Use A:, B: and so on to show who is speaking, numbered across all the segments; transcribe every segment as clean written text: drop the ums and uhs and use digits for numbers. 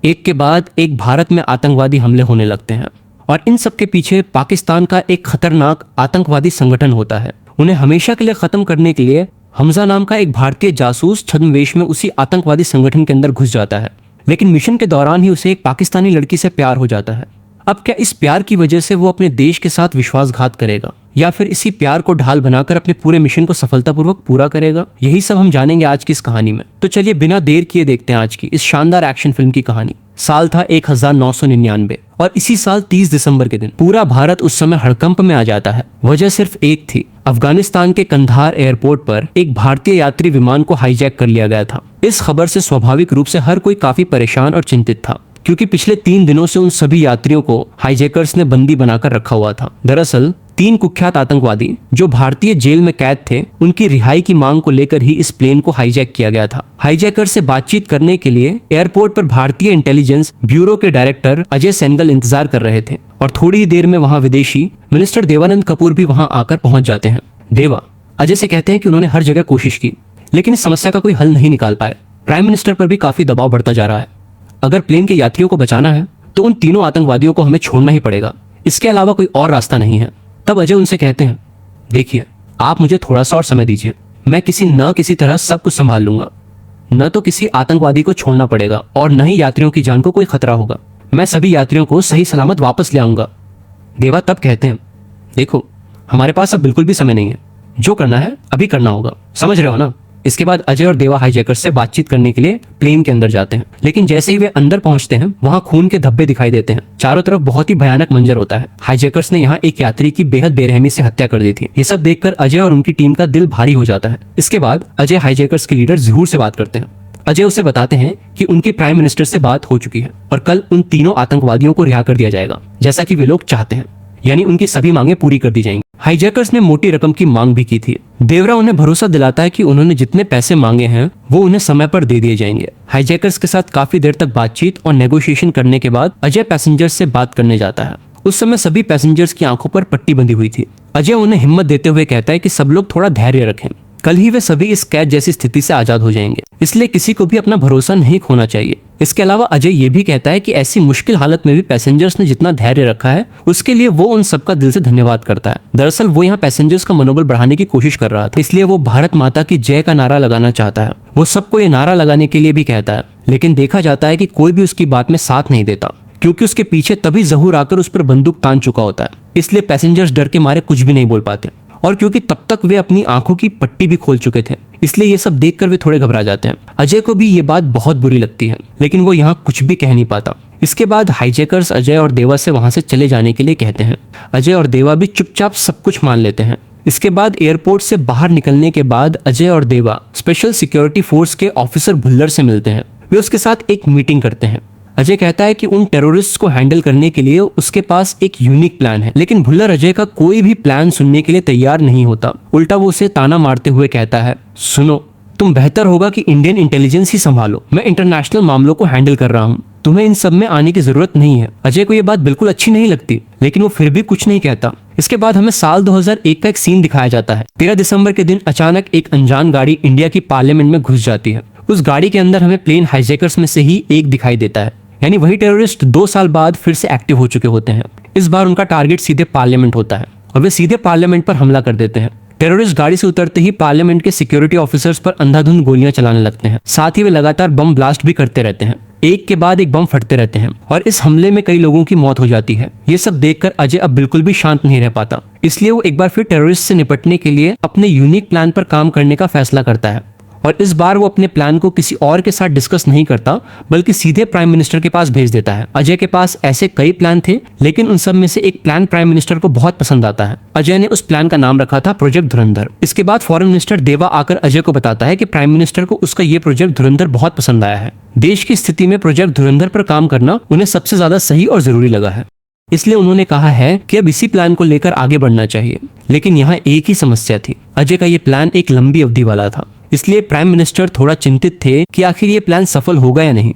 A: एक के बाद एक भारत में आतंकवादी हमले होने लगते हैं और इन सब के पीछे पाकिस्तान का एक खतरनाक आतंकवादी संगठन होता है। उन्हें हमेशा के लिए खत्म करने के लिए हमजा नाम का एक भारतीय जासूस छद्मवेश में उसी आतंकवादी संगठन के अंदर घुस जाता है, लेकिन मिशन के दौरान ही उसे एक पाकिस्तानी लड़की से प्यार हो जाता है। अब क्या इस प्यार की वजह से वो अपने देश के साथ विश्वासघात करेगा या फिर इसी प्यार को ढाल बनाकर अपने पूरे मिशन को सफलतापूर्वक पूरा करेगा? यही सब हम जानेंगे आज की इस कहानी में। तो चलिए बिना देर किए देखते हैं आज की इस शानदार एक्शन फिल्म की कहानी। साल था 1999 और इसी साल 30 दिसंबर के दिन पूरा भारत उस समय हड़कंप में आ जाता है। वजह सिर्फ एक थी, अफगानिस्तान के कंधार एयरपोर्ट पर एक भारतीय यात्री विमान को हाईजैक कर लिया गया था। इस खबर से स्वाभाविक रूप से हर कोई काफी परेशान और चिंतित था, क्योंकि पिछले 3 दिनों से उन सभी यात्रियों को हाईजैकर्स ने बंदी बनाकर रखा हुआ था। दरअसल 3 कुख्यात आतंकवादी जो भारतीय जेल में कैद थे, उनकी रिहाई की मांग को लेकर ही इस प्लेन को हाईजैक किया गया था। हाईजैकर से बातचीत करने के लिए एयरपोर्ट पर भारतीय इंटेलिजेंस ब्यूरो के डायरेक्टर अजय सेनगल इंतजार कर रहे थे और थोड़ी ही देर में वहां विदेशी मिनिस्टर देवानंद कपूर भी वहां आकर पहुंच जाते हैं। देवा अजय से कहते हैं कि उन्होंने हर जगह कोशिश की, लेकिन इस समस्या का कोई हल नहीं निकाल पाए। प्राइम मिनिस्टर पर भी काफी दबाव बढ़ता जा रहा है। अगर प्लेन के यात्रियों को बचाना है तो उन तीनों आतंकवादियों को हमें छोड़ना ही पड़ेगा, इसके अलावा कोई और रास्ता नहीं है। तब अजय उनसे कहते हैं, देखिए आप मुझे थोड़ा सा और समय दीजिए, मैं किसी तरह सब कुछ संभाल लूंगा। न तो किसी आतंकवादी को छोड़ना पड़ेगा और न ही यात्रियों की जान को कोई खतरा होगा। मैं सभी यात्रियों को सही सलामत वापस ले आऊंगा। देवा तब कहते हैं, देखो हमारे पास अब बिल्कुल भी समय नहीं है, जो करना है अभी करना होगा, समझ रहे हो ना? इसके बाद अजय और देवा हाईजैकर्स से बातचीत करने के लिए प्लेन के अंदर जाते हैं, लेकिन जैसे ही वे अंदर पहुंचते हैं वहां खून के धब्बे दिखाई देते हैं। चारों तरफ बहुत ही भयानक मंजर होता है। हाईजैकर्स ने यहाँ एक यात्री की बेहद बेरहमी से हत्या कर दी थी। ये सब देखकर अजय और उनकी टीम का दिल भारी हो जाता है। इसके बाद अजय हाईजैकर्स के लीडर ज़हूर से बात करते हैं। अजय उसे बताते हैं कि उनके प्राइम मिनिस्टर से बात हो चुकी है और कल उन तीनों आतंकवादियों को रिहा कर दिया जाएगा, जैसा कि वे लोग चाहते हैं, यानी उनकी सभी मांगे पूरी कर दी जाएंगी। हाईजैकर्स ने मोटी रकम की मांग भी की थी। देवरा उन्हें भरोसा दिलाता है कि उन्होंने जितने पैसे मांगे हैं वो उन्हें समय पर दे दिए जाएंगे। हाईजैकर्स के साथ काफी देर तक बातचीत और नेगोशिएशन करने के बाद अजय पैसेंजर्स से बात करने जाता है। उस समय सभी पैसेंजर्स की आंखों पर पट्टी बंधी हुई थी। अजय उन्हें हिम्मत देते हुए कहता है कि सब लोग थोड़ा धैर्य रखें, कल ही वे सभी इस कैद जैसी स्थिति से आजाद हो जाएंगे, इसलिए किसी को भी अपना भरोसा नहीं खोना चाहिए। इसके अलावा अजय ये भी कहता है कि ऐसी मुश्किल हालत में भी पैसेंजर्स ने जितना धैर्य रखा है उसके लिए वो उन सबका दिल से धन्यवाद करता है। दरअसल वो यहाँ पैसेंजर्स का मनोबल बढ़ाने की कोशिश कर रहा था, इसलिए वो भारत माता की जय का नारा लगाना चाहता है। वो सबको ये नारा लगाने के लिए भी कहता है, लेकिन देखा जाता है कि कोई भी उसकी बात में साथ नहीं देता, क्योंकि उसके पीछे तभी ज़हूर आकर उस पर बंदूक तान चुका होता है। इसलिए पैसेंजर्स डर के मारे कुछ भी नहीं बोल पाते, और क्योंकि तब तक वे अपनी आंखों की पट्टी भी खोल चुके थे, इसलिए ये सब देखकर वे थोड़े घबरा जाते हैं। अजय को भी ये बात बहुत बुरी लगती है, लेकिन वो यहाँ कुछ भी कह नहीं पाता। इसके बाद हाईजैकर्स अजय और देवा से वहां से चले जाने के लिए कहते हैं। अजय और देवा भी चुपचाप सब कुछ मान लेते हैं। इसके बाद एयरपोर्ट से बाहर निकलने के बाद अजय और देवा स्पेशल सिक्योरिटी फोर्स के ऑफिसर भुल्लर से मिलते हैं। वे उसके साथ एक मीटिंग करते हैं। अजय कहता है कि उन टेररिस्ट्स को हैंडल करने के लिए उसके पास एक यूनिक प्लान है, लेकिन भुल्लर अजय का कोई भी प्लान सुनने के लिए तैयार नहीं होता। उल्टा वो उसे ताना मारते हुए कहता है, सुनो, तुम बेहतर होगा कि इंडियन इंटेलिजेंस ही संभालो, मैं इंटरनेशनल मामलों को हैंडल कर रहा हूँ, तुम्हें इन सब में आने की जरूरत नहीं है। अजय को ये बात बिल्कुल अच्छी नहीं लगती, लेकिन वो फिर भी कुछ नहीं कहता। इसके बाद हमें साल 2001 का एक सीन दिखाया जाता है। 13 दिसंबर के दिन अचानक एक अनजान गाड़ी इंडिया की पार्लियामेंट में घुस जाती है। उस गाड़ी के अंदर हमें प्लेन हाईजैकर्स में से ही एक दिखाई देता है, यानी वही टेररिस्ट 2 साल बाद फिर से एक्टिव हो चुके होते हैं। इस बार उनका टारगेट सीधे पार्लियामेंट होता है और वे सीधे पार्लियामेंट पर हमला कर देते हैं। टेररिस्ट गाड़ी से उतरते ही पार्लियामेंट के सिक्योरिटी ऑफिसर्स पर अंधाधुंध गोलियां चलाने लगते हैं। साथ ही वे लगातार बम ब्लास्ट भी करते रहते हैं। एक के बाद एक बम फटते रहते हैं और इस हमले में कई लोगों की मौत हो जाती है। ये सब देखकर अजय अब बिल्कुल भी शांत नहीं रह पाता, इसलिए वो एक बार फिर टेररिस्ट से निपटने के लिए अपने यूनिक प्लान पर काम करने का फैसला करता है। और इस बार वो अपने प्लान को किसी और के साथ डिस्कस नहीं करता, बल्कि सीधे प्राइम मिनिस्टर के पास भेज देता है। अजय के पास ऐसे कई प्लान थे, लेकिन उन सब में से एक प्लान प्राइम मिनिस्टर को बहुत पसंद आता है। अजय ने उस प्लान का नाम रखा था प्रोजेक्ट धुरंधर। इसके बाद फॉरेन मिनिस्टर देवा आकर अजय को बताता है कि प्राइम मिनिस्टर को उसका ये प्रोजेक्ट धुरंधर बहुत पसंद आया है। देश की स्थिति में प्रोजेक्ट धुरंधर पर काम करना उन्हें सबसे ज्यादा सही और जरूरी लगा है, इसलिए उन्होंने कहा है कि अब इसी प्लान को लेकर आगे बढ़ना चाहिए। लेकिन यहाँ एक ही समस्या थी, अजय का ये प्लान एक लंबी अवधि वाला था, इसलिए प्राइम मिनिस्टर थोड़ा चिंतित थे कि आखिर ये प्लान सफल होगा या नहीं।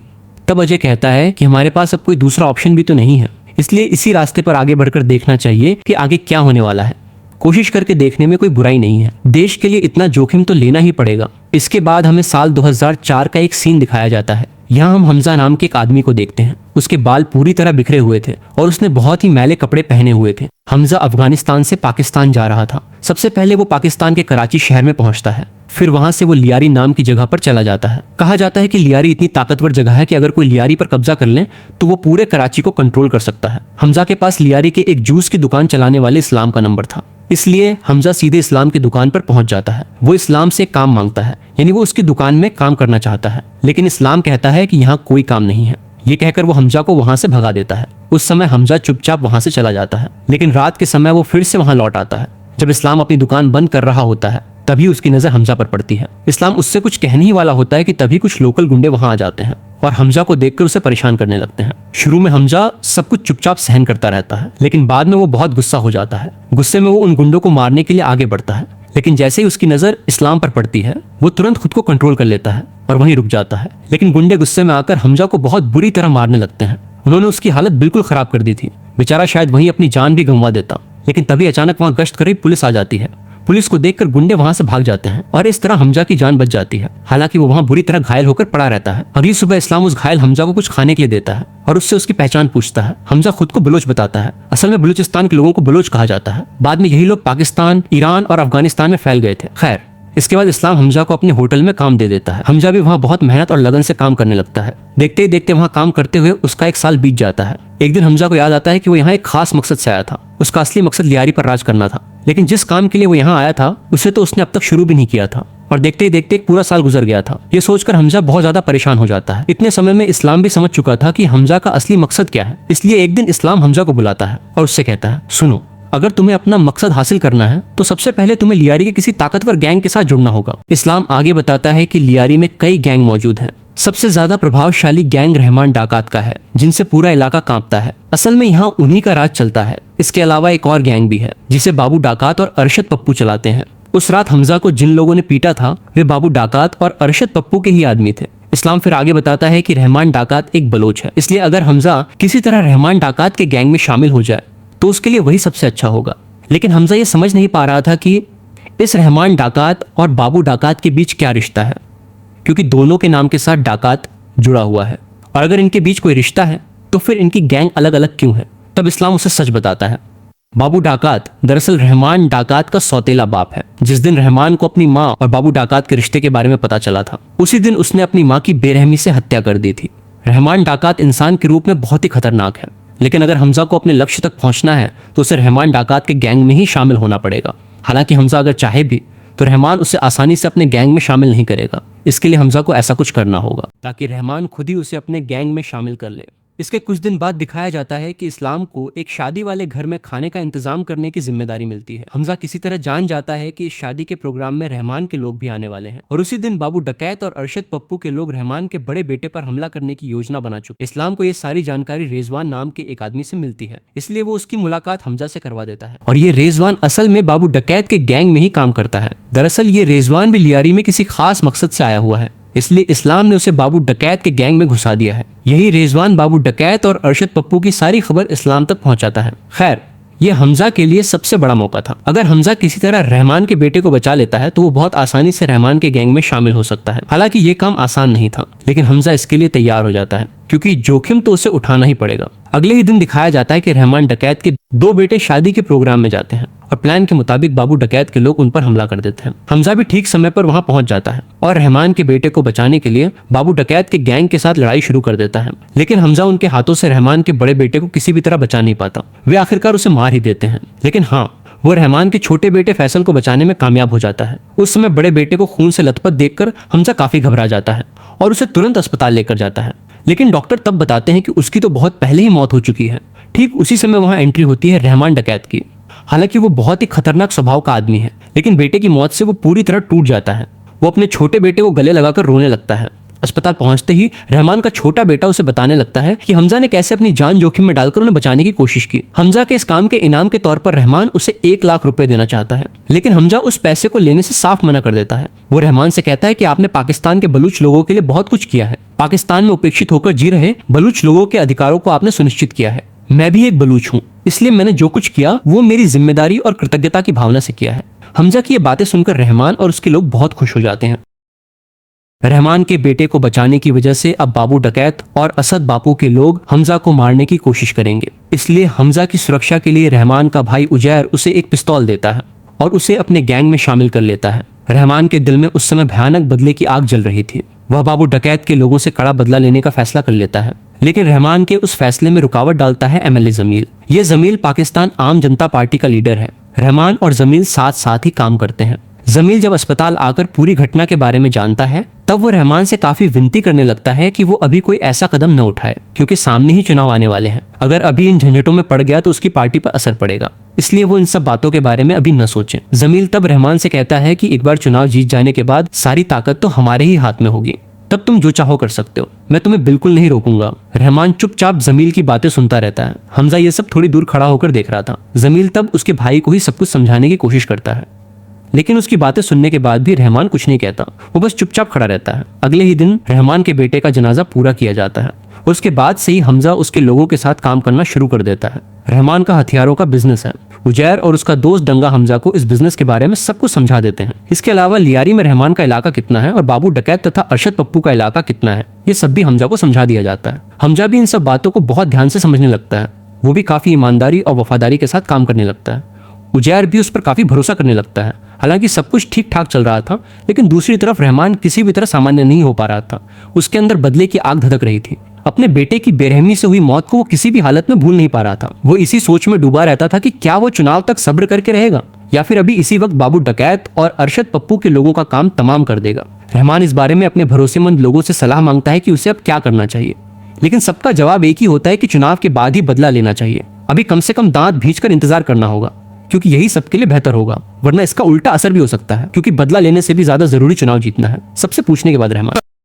A: तब अजय कहता है कि हमारे पास अब कोई दूसरा ऑप्शन भी तो नहीं है, इसलिए इसी रास्ते पर आगे बढ़कर देखना चाहिए कि आगे क्या होने वाला है। कोशिश करके देखने में कोई बुराई नहीं है, देश के लिए इतना जोखिम तो लेना ही पड़ेगा। इसके बाद हमें साल 2004 का एक सीन दिखाया जाता है। यहाँ हम हमजा नाम के एक आदमी को देखते हैं। उसके बाल पूरी तरह बिखरे हुए थे और उसने बहुत ही मैले कपड़े पहने हुए थे। हमजा अफगानिस्तान से पाकिस्तान जा रहा था। सबसे पहले वो पाकिस्तान के कराची शहर में पहुंचता है, फिर वहां से वो लियारी नाम की जगह पर चला जाता है। कहा जाता है कि लियारी इतनी ताकतवर जगह है कि अगर कोई लियारी पर कब्जा कर ले तो वो पूरे कराची को कंट्रोल कर सकता है। हमजा के पास लियारी के एक जूस की दुकान चलाने वाले इस्लाम का नंबर था, इसलिए हमजा सीधे इस्लाम की दुकान पर पहुंच जाता है। वो इस्लाम से काम मांगता है, यानी वो उसकी दुकान में काम करना चाहता है, लेकिन इस्लाम कहता है कि यहाँ कोई काम नहीं है। ये कहकर वो हमजा को वहां से भगा देता है। उस समय हमजा चुपचाप वहां से चला जाता है, लेकिन रात के समय वो फिर से वहां लौट आता है। जब इस्लाम अपनी दुकान बंद कर रहा होता है तभी उसकी नजर हमजा पर पड़ती है। इस्लाम उससे कुछ कहने ही वाला होता है कि तभी कुछ लोकल गुंडे वहां आ जाते हैं और हमजा को देखकर उसे परेशान करने लगते हैं। शुरू में हमजा सब कुछ चुपचाप सहन करता रहता है, लेकिन बाद में वो बहुत गुस्सा हो जाता है। गुस्से में वो उन गुंडों को मारने के लिए आगे बढ़ता है, लेकिन जैसे ही उसकी नजर इस्लाम पर पड़ती है वो तुरंत खुद को कंट्रोल कर लेता है और वहीं रुक जाता है। लेकिन गुंडे गुस्से में आकर हमजा को बहुत बुरी तरह मारने लगते हैं। उन्होंने उसकी हालत बिल्कुल खराब कर दी थी। बेचारा शायद वहीं अपनी जान भी गंवा देता, लेकिन तभी अचानक वहां गश्त कर रही पुलिस आ जाती है। पुलिस को देखकर गुंडे वहां से भाग जाते हैं और इस तरह हमजा की जान बच जाती है। हालांकि वो वहां बुरी तरह घायल होकर पड़ा रहता है। अगली सुबह इस्लाम उस घायल हमजा को कुछ खाने के लिए देता है और उससे उसकी पहचान पूछता है। हमजा खुद को बलोच बताता है। असल में बलूचिस्तान के लोगों को बलोच कहा जाता है। बाद में यही लोग पाकिस्तान, ईरान और अफगानिस्तान में फैल गए थे। खैर, इसके बाद इस्लाम हमजा को अपने होटल में काम दे देता है। हमजा भी वहाँ बहुत मेहनत और लगन से काम करने लगता है। देखते ही देखते वहाँ काम करते हुए उसका 1 साल बीत जाता है। एक दिन हमजा को याद आता है कि वो यहाँ एक खास मकसद से आया था। उसका असली मकसद लियारी पर राज करना था, लेकिन जिस काम के लिए वो यहाँ आया था उसे तो उसने अब तक शुरू भी नहीं किया था और देखते ही देखते एक पूरा साल गुजर गया था। ये सोचकर हमजा बहुत ज्यादा परेशान हो जाता है। इतने समय में इस्लाम भी समझ चुका था कि हमजा का असली मकसद क्या है, इसलिए एक दिन इस्लाम हमजा को बुलाता है और उससे कहता है, सुनो, अगर तुम्हें अपना मकसद हासिल करना है तो सबसे पहले तुम्हें लियारी के किसी ताकतवर गैंग के साथ जुड़ना होगा। इस्लाम आगे बताता है कि लियारी में कई गैंग मौजूद हैं। सबसे ज्यादा प्रभावशाली गैंग रहमान डाकात का है, जिनसे पूरा इलाका कांपता है। असल में यहाँ उन्हीं का राज चलता है। इसके अलावा एक और गैंग भी है जिसे बाबू डाकात और अरशद पप्पू चलाते हैं। उस रात हमजा को जिन लोगों ने पीटा था वे बाबू डाकात और अरशद पप्पू के ही आदमी थे। इस्लाम फिर आगे बताता है कि रहमान डाकात एक बलोच है, इसलिए अगर हमजा किसी तरह रहमान डाकात के गैंग में शामिल हो जाए तो उसके लिए वही सबसे अच्छा होगा। लेकिन हमजा ये समझ नहीं पा रहा था कि इस रहमान डाकात और बाबू डाकात के बीच क्या रिश्ता है, क्योंकि दोनों के नाम के साथ डाकात जुड़ा हुआ है और अगर इनके बीच कोई रिश्ता है तो फिर इनकी गैंग अलग अलग क्यों है। तब इस्लाम उसे सच बताता है। बाबू डाकात दरअसल रहमान डाकात का सौतेला बाप है। जिस दिन रहमान को अपनी माँ और बाबू डाकात के रिश्ते के बारे में पता चला था, उसी दिन उसने अपनी माँ की बेरहमी से हत्या कर दी थी। रहमान डाकात इंसान के रूप में बहुत ही खतरनाक है, लेकिन अगर हमजा को अपने लक्ष्य तक पहुंचना है तो उसे रहमान डाकात के गैंग में ही शामिल होना पड़ेगा। हालांकि हमजा अगर चाहे भी तो रहमान उसे आसानी से अपने गैंग में शामिल नहीं करेगा। इसके लिए हमजा को ऐसा कुछ करना होगा ताकि रहमान खुद ही उसे अपने गैंग में शामिल कर ले। इसके कुछ दिन बाद दिखाया जाता है कि इस्लाम को एक शादी वाले घर में खाने का इंतजाम करने की जिम्मेदारी मिलती है। हमजा किसी तरह जान जाता है कि इस शादी के प्रोग्राम में रहमान के लोग भी आने वाले हैं और उसी दिन बाबू डकैत और अरशद पप्पू के लोग रहमान के बड़े बेटे पर हमला करने की योजना बना चुके। इस्लाम को ये सारी जानकारी रेजवान नाम के एक आदमी से मिलती है, इसलिए वो उसकी मुलाकात हमजा से करवा देता है। और ये रेजवान असल में बाबू डकैत के गैंग में ही काम करता है। दरअसल ये रेजवान भी लियारी में किसी खास मकसद से आया हुआ है, इसलिए इस्लाम ने उसे बाबू डकैत के गैंग में घुसा दिया है। यही रेजवान बाबू डकैत और अरशद पप्पू की सारी खबर इस्लाम तक पहुंचाता है। खैर, ये हमजा के लिए सबसे बड़ा मौका था। अगर हमजा किसी तरह रहमान के बेटे को बचा लेता है तो वो बहुत आसानी से रहमान के गैंग में शामिल हो सकता है। हालांकि ये काम आसान नहीं था, लेकिन हमजा इसके लिए तैयार हो जाता है क्योंकि जोखिम तो उसे उठाना ही पड़ेगा। अगले ही दिन दिखाया जाता है कि रहमान डकैत के 2 बेटे शादी के प्रोग्राम में जाते हैं और प्लान के मुताबिक बाबू डकैत के लोग उन पर हमला कर देते हैं। हमजा भी ठीक समय पर वहां पहुंच जाता है और रहमान के बेटे को बचाने के लिए बाबू डकैत के गैंग के साथ लड़ाई शुरू कर देता है। लेकिन हमजा उनके हाथों से रहमान के बड़े बेटे को किसी भी तरह बचा नहीं पाता। वे आखिरकार उसे मार ही देते हैं। लेकिन हाँ, वो रहमान के छोटे बेटे फैसल को बचाने में कामयाब हो जाता है। उस समय बड़े बेटे को खून से लथपथ देखकर हमजा काफी घबरा जाता है और उसे तुरंत अस्पताल लेकर जाता है। लेकिन डॉक्टर तब बताते हैं कि उसकी तो बहुत पहले ही मौत हो चुकी है। ठीक उसी समय वहां एंट्री होती है रहमान डकैत की। हालांकि वो बहुत ही खतरनाक स्वभाव का आदमी है, लेकिन बेटे की मौत से वो पूरी तरह टूट जाता है। वो अपने छोटे बेटे को गले लगाकर रोने लगता है। अस्पताल पहुंचते ही रहमान का छोटा बेटा उसे बताने लगता है कि हमजा ने कैसे अपनी जान जोखिम में डालकर उन्हें बचाने की कोशिश की। हमजा के इस काम के इनाम के तौर पर रहमान उसे 1 लाख रुपए देना चाहता है, लेकिन हमजा उस पैसे को लेने से साफ मना कर देता है। वो रहमान से कहता है कि आपने पाकिस्तान के बलूच लोगों के लिए बहुत कुछ किया है। पाकिस्तान में उपेक्षित होकर जी रहे बलूच लोगों के अधिकारों को आपने सुनिश्चित किया है। मैं भी एक बलूच हूँ, इसलिए मैंने जो कुछ किया वो मेरी जिम्मेदारी और कृतज्ञता की भावना से किया है। हमजा की ये बातें सुनकर रहमान और उसके लोग बहुत खुश हो जाते हैं। रहमान के बेटे को बचाने की वजह से अब बाबू डकैत और असद बापू के लोग हमजा को मारने की कोशिश करेंगे। इसलिए हमजा की सुरक्षा के लिए रहमान का भाई उजैर उसे एक पिस्तौल देता है और उसे अपने गैंग में शामिल कर लेता है। रहमान के दिल में उस समय भयानक बदले की आग जल रही थी। वह बाबू डकैत के लोगों से कड़ा बदला लेने का फैसला कर लेता है, लेकिन रहमान के उस फैसले में रुकावट डालता है एमएलए जमील। ये जमील पाकिस्तान आम जनता पार्टी का लीडर है। रहमान और जमील साथ साथ ही काम करते हैं। जमील जब अस्पताल आकर पूरी घटना के बारे में जानता है तब वो रहमान से काफी विनती करने लगता है कि वो अभी कोई ऐसा कदम न उठाए, क्योंकि सामने ही चुनाव आने वाले हैं। अगर अभी इन झंझटों में पड़ गया तो उसकी पार्टी पर असर पड़ेगा, इसलिए वो इन सब बातों के बारे में अभी न सोचें। जमील तब रहमान से कहता है कि एक बार चुनाव जीत जाने के बाद सारी ताकत तो हमारे ही हाथ में होगी, तब तुम जो चाहो कर सकते हो, मैं तुम्हें बिल्कुल नहीं रोकूंगा। रहमान चुपचाप जमील की बातें सुनता रहता है। हमजा ये सब थोड़ी दूर खड़ा होकर देख रहा था। जमील तब उसके भाई को ही सब कुछ समझाने की कोशिश करता है, लेकिन उसकी बातें सुनने के बाद भी रहमान कुछ नहीं कहता, वो बस चुपचाप खड़ा रहता है। अगले ही दिन रहमान के बेटे का जनाजा पूरा किया जाता है। उसके बाद से ही हमजा उसके लोगों के साथ काम करना शुरू कर देता है। रहमान का हथियारों का बिजनेस है। उजैर और उसका दोस्त डंगा हमजा को इस बिजनेस के बारे में सब कुछ समझा देते हैं। इसके अलावा लियारी में रहमान का इलाका कितना है और बाबू डकैत तथा अरशद पप्पू का इलाका कितना है, ये सब भी हमजा को समझा दिया जाता है। हमजा भी इन सब बातों को बहुत ध्यान से समझने लगता है। वो भी काफी ईमानदारी और वफादारी के साथ काम करने लगता है। उजैर भी उस पर काफी भरोसा करने लगता है। हालांकि सब कुछ ठीक ठाक चल रहा था, लेकिन दूसरी तरफ रहमान किसी भी तरह सामान्य नहीं हो पा रहा था। उसके अंदर बदले की आग धधक रही थी। अपने बेटे की बेरहमी से हुई मौत को वो किसी भी हालत में भूल नहीं पा रहा था। वो इसी सोच में डूबा रहता था कि क्या वो चुनाव तक सब्र करके रहेगा या फिर अभी इसी वक्त बाबू डकैत और अरशद पप्पू के लोगों का काम तमाम कर देगा। रहमान इस बारे में अपने भरोसेमंद लोगों से सलाह मांगता है कि उसे अब क्या करना चाहिए, लेकिन सबका जवाब एक ही होता है कि चुनाव के बाद ही बदला लेना चाहिए। अभी कम से कम दांत भींचकर इंतजार करना होगा, क्योंकि यही सबके लिए बेहतर होगा, वरना इसका उल्टा असर भी हो सकता है, क्योंकि बदला लेने से भी ज्यादा जरूरी चुनाव जीतना है। सबसे पूछने के बाद रहमान